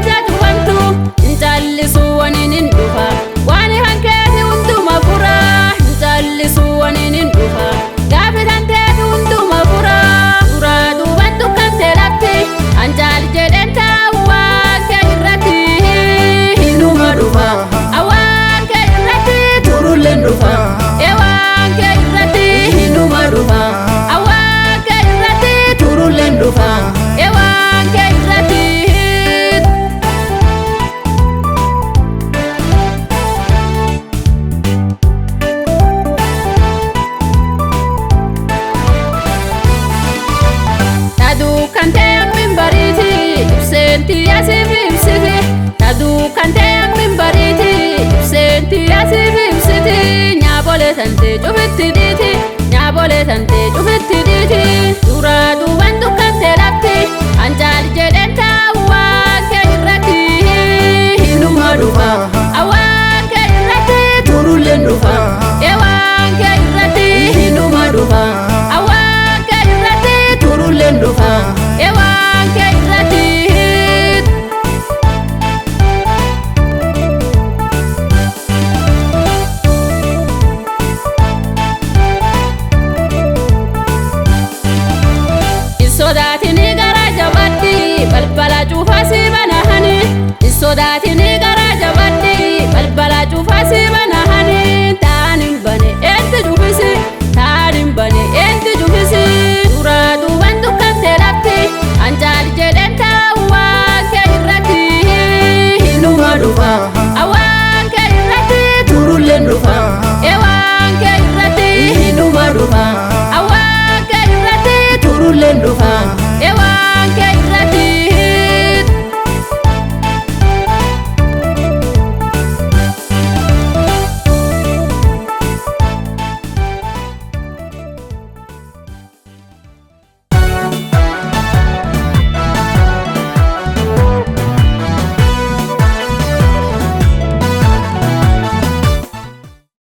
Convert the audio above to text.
ija cufantu injallisu waninin dhufa waan hankeeti hunduma fura injallisu waninin dhufa gaafitan teeti hunduma fura duraa duuban dukkante lafti anjaal jedhen taawwaan kee irratti hinuma dhufa awwaan kee irratti turulleen dhufa ewaan kee irratti hinuma dhufa awwaan kee irratti turulleen dhufa ewaan kee irratti taduu kan ta'e minbariiti ibseenti asiif ibsiti taduu kan ta'e minbariiti ibseenti asiif ibsiti nyaabolee tante cufitti diiti nyaabolee tante cufitti diiti duraa duuban dukkante lafti anjaal jedhen taawwaan kee irratti hinuma dhufa awwaan kee irratti turulleen dhufa ewaan kee irratti hinuma dhufa awwaan kee irratti turulleen dhufa ewaan kee irratti sodaatini gara jabatti balbala cufa si banahani sodaatini